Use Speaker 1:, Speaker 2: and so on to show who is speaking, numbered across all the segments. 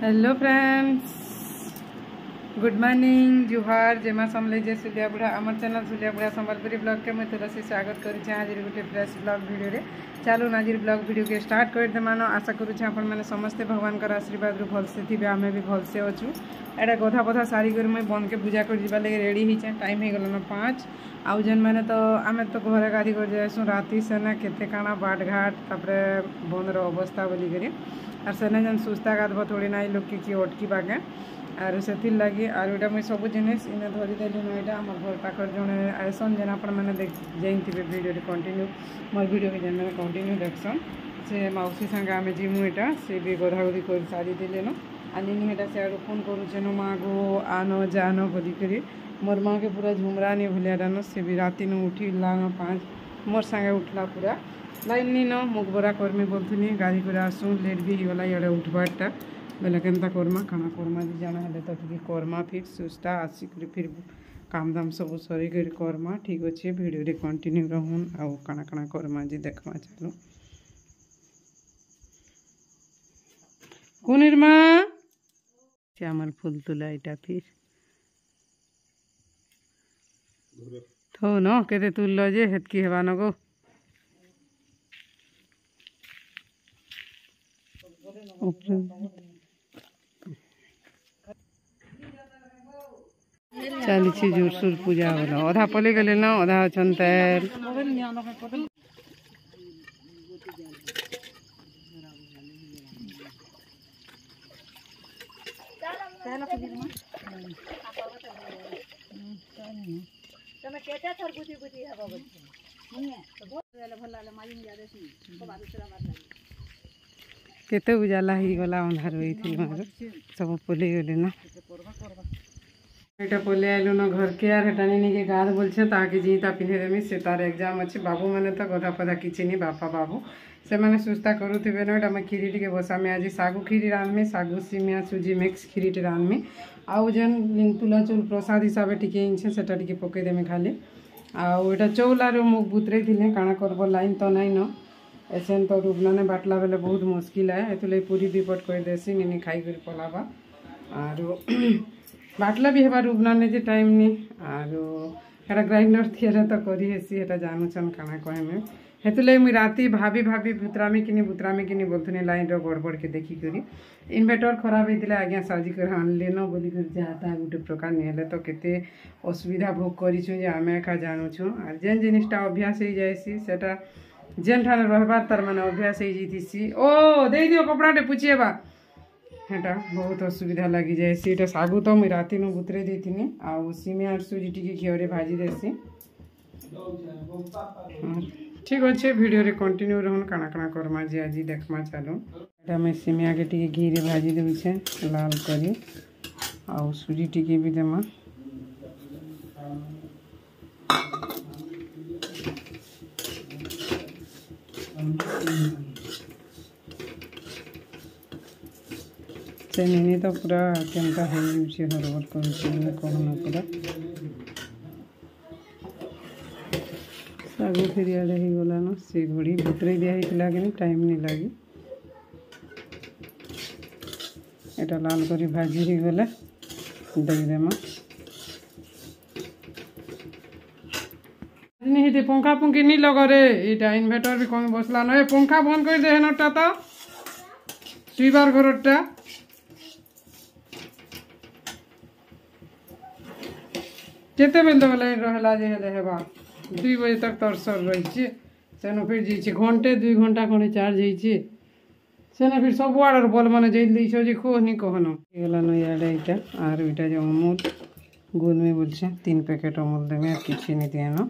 Speaker 1: Hello friends, good morning, जुहार जेमा समले जे सुलिया बुढ़ा आमर चैनल सुलिया बुढ़ा संबलपुरी ब्लॉग के मैं तुलसी स्वागत करुचे आज गोटे फ्रेश ब्लॉग वीडियो रे। चलो आज ब्लॉग वीडियो के स्टार्ट कर दे मान आशा करुचे आपण मैंने समस्ते भगवान का आशीर्वाद रू भलसे थे आमे भी भलसे अच्छू। एटा गधा पथा सारी कर मुझे बंद के पूजा कर जावा लगे रेडी होचे। टाइम हो गलन 5 आउ जेन मैंने तो आमे तो घरे गाड़ी कर जासु राति सेना केते काना बाट घाट तापरे बंदर अवस्था बोली करी और सेने जेन सुस्ता गाधब थोड़ी ना लोग के अटकी बागे और से लगी और यहाँ मुझे सब जिनिस इन्हें धरीदेली ना यहाँ आम घर पाखर जड़े आयसन जेन आपण मैंने जाइए वीडियो कंटिन्यू मोर वीडियो के जेन मैंने कंटिन्यू देखसन से मौसी संगे आम जीमु यहाँ से भी गधा गुधी कर सारी देले न आनिनी हेटा से आड़ फोन करुचे न माँ गो आनो जानो बोलिकी मोर माँ के पूरा झुमरानी भलियान से भी राति न उठिला न 5 मोर संगे उठला पूरा लाइन नी न मुख बरा कर्मी बोलथुनी गाड़ी कर आसू लेट भी होगा इे उठबारटा बेले केनता करमा खाना करमा जी जाना हेले तो ठीक करमा फिर सुस्ता आसिक फिर काम दाम सब सरी कर करमा ठीक अच्छे वीडियो रे कंटिन्यू रहून आउ काना काना करमा जी देखमा चलो कुनिरमा श्यामल फूल तुला इटा फिर थो न केते तुल्लो जे हेतकी हेबा न गो चली जोरसोर पूजा होला अधा पले गले न अधा अछन तेल केते उजाला ही गला अंधार होई मार सब पले गले ना एटा पले आइलो न घर के यार हेटा नी के गाद बोलछे ताकि जीता पिन्हे देमी से तार एग्जाम अछि बाबू माने तो गधा पदा किछि नी बापा बाबू से माने सुस्ता करूथिबे न एटा मैं खीरी टिके बसा में आज सागु खीरी रानमी सागु सिमिया सुजी मिक्स खीरी टे रानमी आउ जेन तुला चूल प्रसाद हिसाब टिके इनछे सेटा टिके पके देमी खाली आउ एटा चौला रो मुख बुतरे थिले काना करबो लाइन तो नै न एसेन तो रुबलाने बाटला बेले बहुत मुश्किल है एतले पूरी विपट कर देसी निनी खाई कर पलाबा आरो बाटला भी हेबा रुबलाने जे टाइम नी आरो एटा ग्राइंडर थियरे तो करी हेसी एटा जानूछन काना कहे में हेतले मुई राती भाभी बुतरामी किनी बोलथुनी लाइन रो गड़बड़ के देखी करी इन्वर्टर खराब हेतिले आज्ञा साजी कर आनले न बोली कर जाता गुटे प्रकार नेले तो केते असुविधा भोग करिछु जे आमे का जानूछु आ जेन जिनिसटा अभ्यास हो जायसी सेटा जेन ठाने रहबार तार माने अभ्यास हो जाइतिसी ओ दे दियो कपड़ाटे पुछिएबा हेटा बहुत असुविधा लगी जाए सीटा सागु तो मुई राति नु बुतरे देथिनी आउ सिमे आर सुजी टिके घिओरे भाजी देसी ठीक अच्छे वीडियो रे कंटिन्यू रहन काना काना करमा जे आज देखमा चालू एटा मैं सिमिया के टिके घी रे भाजी देउ छे लाल करी आउ सुजी टिके भी देमा चेनी तो पूरा केनता है हरबल कर कहना पूरा सागु फिर आड़े ही गला न से घड़ी भितरे दिया कि टाइम नहीं लगी एटा लाल करी भाजी ही गले देमा नहीं दे पंखा पंखी नहीं लग रे इटा इन्वर्टर भी कमी बसला न पंखा बंद कर दे हेनटा तो सुईबार घरटा केते बेल तो लाइन रहला जे हेले हेबा 2 बजे तक तरसर रही छे सेनो फिर जी छे घंटे 2 घंटा खंडे चार्ज होई छे सेना फिर सब वाडर बल माने जई दै छो जे को नहीं कहनो गेला न याडे इटा आर इटा जे अमूल गोल में बोल छे 3 पैकेट अमूल देमे आ किछि नहीं देनो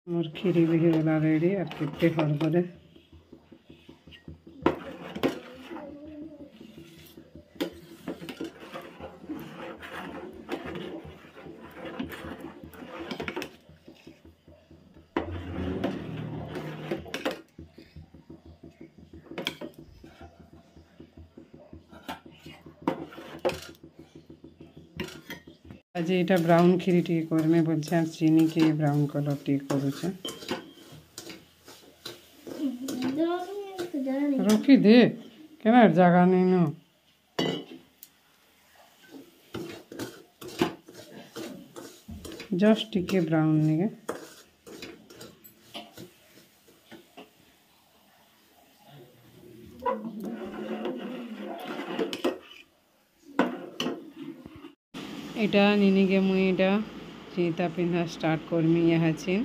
Speaker 1: मोर खीरी भी होला रेडी और केते हरबरे आज ये ब्राउन खीरी टी करमे बोलछे चीनी के ब्राउन कलर टी करूछे रखी दे केना जगह नहीं न जस्ट टिके ब्राउन निके এটা নিনিকে মুই এটা চিন্তা পিন্ধা স্টার্ট করমি ইহা ছিন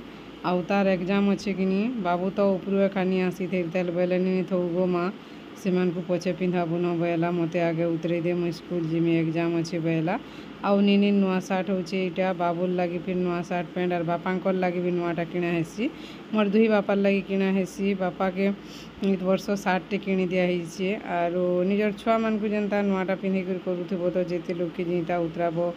Speaker 1: आउ तार एग्जाम अच्छे कि नहीं बाबू तो उपरू खानी आसी थे तेल बेले नहीं थो गो माँ से को पचे पिंधा बुनो बेला मते आगे उतरे दे मुझ स्कूल जिमी एग्जाम अच्छे बेला आउ नीनी नुआ सार्ट होचे इटा बाबूर लगी फिर नुआ सार्ट पैंट और बापांकर लगी भी नुआटा किना हेसी मोर दुही बापार लगी किना हेसी बापा के वर्ष सार्टे किनी दिया होइछे और निजर छुआ मान को जेनता नुआटा पिंधि कर करूथबो तो जेते लोग के जिता उतराबो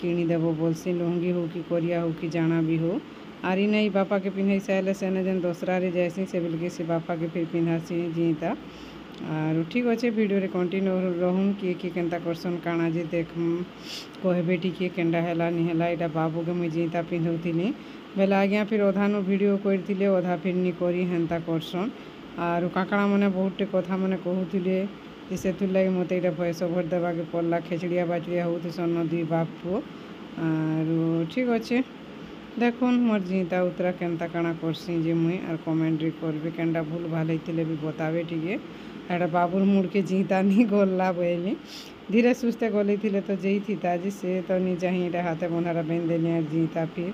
Speaker 1: किनी देबो बोलसी लुंगी हो कि कोरिया हो कि जाना भी हो आरी नहीं बापा के पिन्हई साले सेने जन दूसरा रे जैसी से बिल्कुल से बापा के फिर पिन्हासी जीता और ठीक अच्छे वीडियो रे कंटिन्यू रहूँ किए केनता करसन काना जे देख कहबे टिके केंडा हैला नि हैला एटा बाबू के मुई जीता पिन्हौथिनी बेला आज्ञा फिर अधानु वीडियो करथिले अधा फिर नि करी हेंता करसन और काकड़ा मने बहुत कथा मने कहूथिले जे सेथुर लागि मते एटा भयस भर देबा के पड़ला खेचड़िया बाचड़िया होथिसन दुई बाप पुओ और ठीक अच्छे देखुन मोर जीता उतरा केनता काना करसी जे मुई और कमेंट रे करबे केनटा भूल भाल होइतिले भी बतावे टिके एटा बाबूर मुड़ के जीता नहीं गल्ला बोली धीरे सुस्ते गली थिले तो जेई थीता जी से तो नहीं चाहिए एटा हाथे बंधारा बेन देली और जीता फिर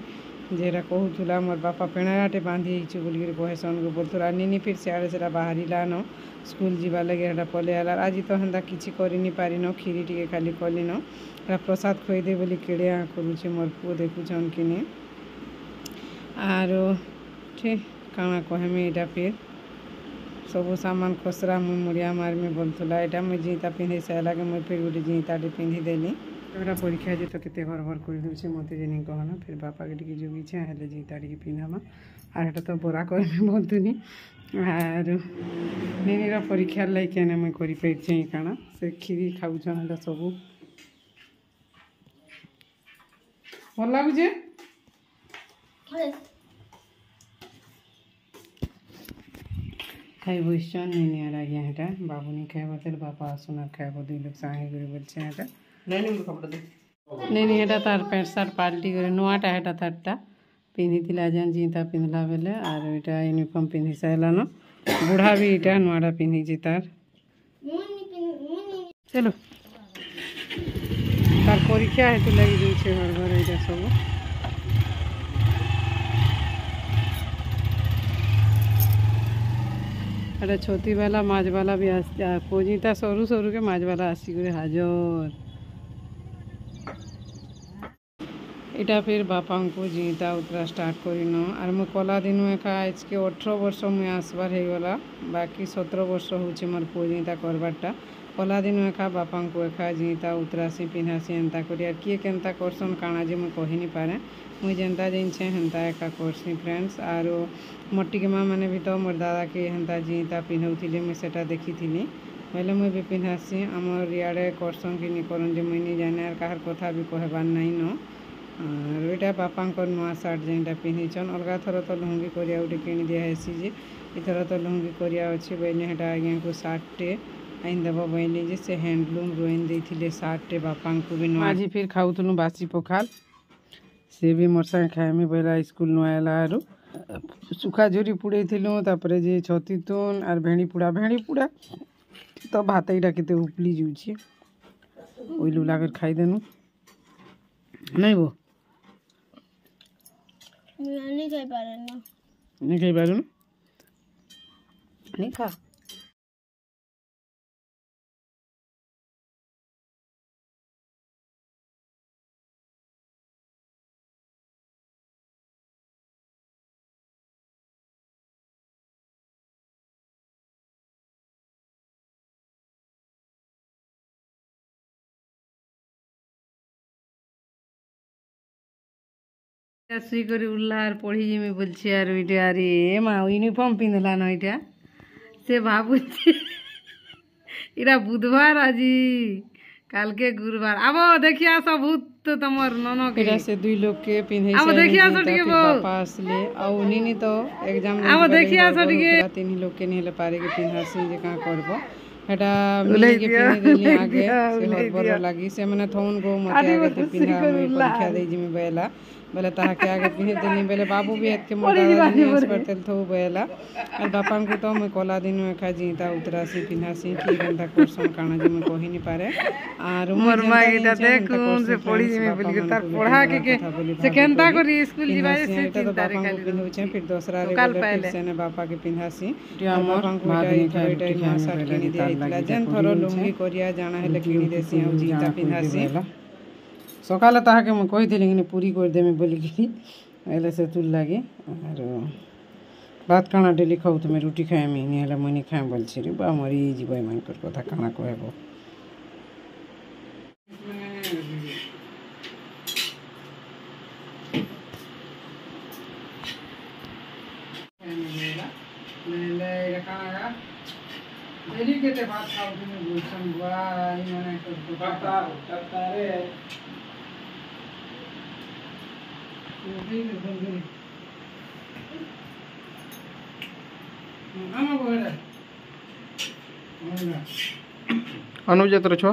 Speaker 1: जेरा कहूला मोर बापा पेणाटे बांधी छु बोल के कहेसन को बोलथुरा निनी फिर सियाड़े सेरा बाहरी लानो स्कूल जीवा लगे एटा पले आला आज तो हेंदा किछि करि नि पारिनो खीरी टिके खाली कलिनो एटा प्रसाद खोई दे बोली केड़े आ करूछि मोर पुओ देखुछन किने आरो ठीक काना कहमी एटा फिर सब सामान खसरा मुई मुड़िया मार में बोलथुला एटा मुई जीता पिंधि साला के मुई फिर गोटे जीताटे पिंधि देली एटा परीक्षा जे तो केते घर भर कर देउछे मते जेनी कहना फिर बापा के टिके जोगी छे हेले जीता टिके पिंधामा आर एटा तो बोरा करमे बोलथुनी आर नेनीरा परीक्षा लाई केने मुई करि पैछे काना से खीरी खाउछन एटा सब भल लागुछे खाई बसन नहीं आ गया हेटा बाबू नहीं खाए तेल बापा आसन और खाए दुई लोग साहे कर बोलছে हेटा नहीं हेटा तार पैंट सार्ट पाल्टी करे नुआटा हेटा तारटा पिंधि जन जीता पिंधला बेले और एटा यूनिफॉर्म पिंधि सारलान बुढ़ा भी एटा नुआटा पिंधि तार चलो तार परीक्षा हेतु लगी दूचे घर घर एटा सब एटा छोटी वाला माछ वाला भी पोजीता सरू सरू के माछ वाला आसी करे हाजर इटा फिर बापा को जीता उतरा स्टार्ट करिन और मु कला दिन एका आज के 18 वर्ष मुई आसबार हो गला बाकी 17 वर्ष होचे मोर पोजीता करबारटा कला दिन एका बापा को एका जीता उतरासी पिन्हासी एंता करी और किए केनता करसन काना जे मुई कहि नि पारे मुई जेनता जिनछे हेंता एका करसी फ्रेंड्स और मोटी के माँ मैंने भी तो मोर दादा के हेंता जीता पिन्हौथिले मुई सेटा देखिथिनी पहले मुई भी पिन्हासी आमर इयाड़े करसन कि नि करन जे मुई नि जाने और काहार कथा भी कहबार नहीं न और एटा बापांकर नुआ सार्ट जेनटा पिन्हिछन अलगा थर तो लुंगी करिया उठे किनी दिया हेसी जे इथर तो लुंगी करिया अच्छे बोले हेटा आज्ञा को सार्टे आइन देव बोली जे से हैंडलूम रोइन देथिले सार्टे बापा को भी नुआ आज फिर खाउथुनु बासी पखाल से भी मोर संगे खाएमी बोला स्कूल नुआला आरो सुखा झुरी पुड़े तापर जे छतीतुन और भेड़ी पुड़ा तो भात इटा केते उपली जुछि ओइलु लागर खाई देनु नहीं वो नहीं खाई पारे नहीं खा श्री कर उल्लार पढ़ी जिमी बोलछे और इटा अरे मा यूनिफॉर्म पिंधला न इटा से भाबु इरा बुधवार आजी काल के गुरुवार अब देखिया सब भूत तो तमर ननो के इरा से दुई लोग के पिंधै अब देखिया सटिके पापा असले आ उनी तो एग्जाम अब देखिया सटिके तीन लोग के नेले पारे के पिंधासी जे का करबो हेटा मिले के पिने देली आगे से हर बर लागी से मने थौन गो मते आगे तो पिंधा परीक्षा दे जिमी बेला बेले ताके आगे पिहे देनी बेले बाबू भी एत के मोर दादा दिन परतेल थो बेला और बापा को तो मैं कोला दिन में खा जीता उतरा सी पिन्हा सी की गंदा कोर्सन काना जे मैं कहि नहीं पारे और मोर मां इटा देखूं से पड़ी में बोली के तार पढ़ा के से केनता करी स्कूल जीवा से चिंता रे खाली पिन्हु छे फिर दूसरा रे बोले से ने बापा के पिन्हा सी बापा को इटा मां साथ किनी दे इतला जन थरो लुंगी कोरिया जाना है किनी देसी औ जीता पिन्हा सी सकाल ताके मैं कही थी कि पूरी कर देमी बोली कि एले से तुल लगे और भात खाना डेली खाऊ तो मैं रुटी खाएमी नहीं है मुझे खाए बोल रे बा मरी जीव मान कथा खाना कहब डेली केते भात खाऊ तुम बोलछन बुआ ई माने तो बाता रे
Speaker 2: अनुज तर छो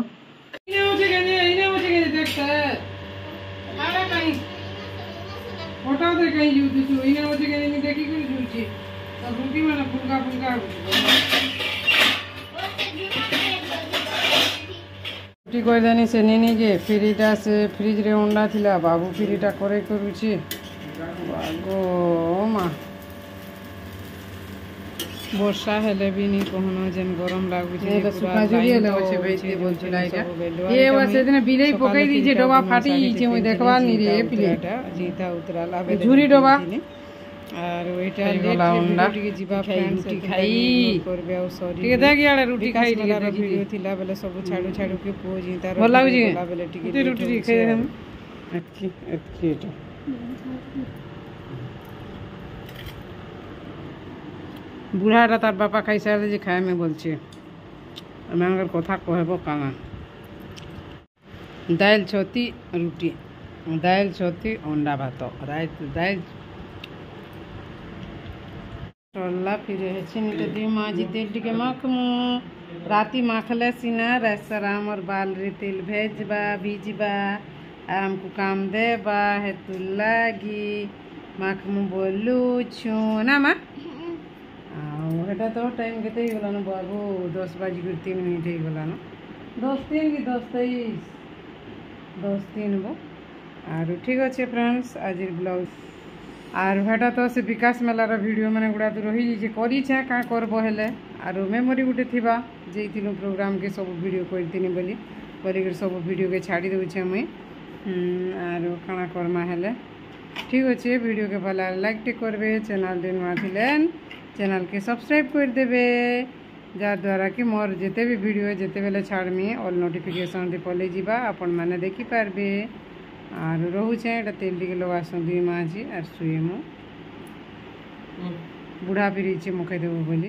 Speaker 1: फोटो दे कहीं जू दिसु इने होजे के नहीं देखी कर जूची सब रुकी माने फुलका फुलका रुटी कोई देनी से नीनी के फ्रीटा से फ्रिज रे अंडा थिला बाबू फ्रीटा करे करूची बागो मां वर्षा हेले भी नहीं कहनो जेन गरम लागु छै तो सुखा जुड़ी हेले छै बेइते बोल छै लाइटा ये वसे दिन बिलै पकई दी छै डोबा फाटी छै ओइ देखवा नि रे प्लेटा जीता उतराला बे झुरी डोबा और ओइटा लेट के जीवा फ्रेंड्स खाई करबे और सॉरी ठीक देख यार रोटी खाई वाला वीडियो थिला बेले सब छाडू छाडू के पो जीता भल लागु जी बेले टिके रोटी खाई हम अच्छी बुढ़ाटा तार बापा खाई सारे जे खाए में बोलछे मैं कथा कहब काना दाल छती रुटी दाल छती अंडा भात दाल टल्ला फिर चिनी दी माजी तेल टिके माखमु राती माखले सीना रेसराम और बाल रे तेल भेजबा भिजबा हमको काम देबा है तू लागी माखमु बोलू छु ना मा एटा तो टाइम केते ही गलानो बाबू 10:03 ही गलानो 10:03 की 10:23 10:03 बो और ठीक अच्छे फ्रेंड्स आज ब्लॉग और हेटा तो से विकास मेलार वीडियो मैंने गुड़ा तो रही जे करी छे का करब हेले और मेमोरी गुटे थिबा जेइतिनो प्रोग्राम के सब वीडियो करतिनी बोली करी सब वीडियो के छाड़ी दउ छे मैं और खाना करमा हेले ठीक अच्छे वीडियो के भला लाइक टे करबे चैनल दिन माथिलेन चैनल के सब्सक्राइब कर देबे जार द्वारा कि मोर जेते भी वीडियो जेते बेले छाड़मी ऑल नोटिफिकेशन दे पले जीवा अपन माने देखि पारबे और रहू छे एटा तेल टिके लगासो दुई माजी और सुएमो बुढ़ा फिरी छे मुखे देबो बोली।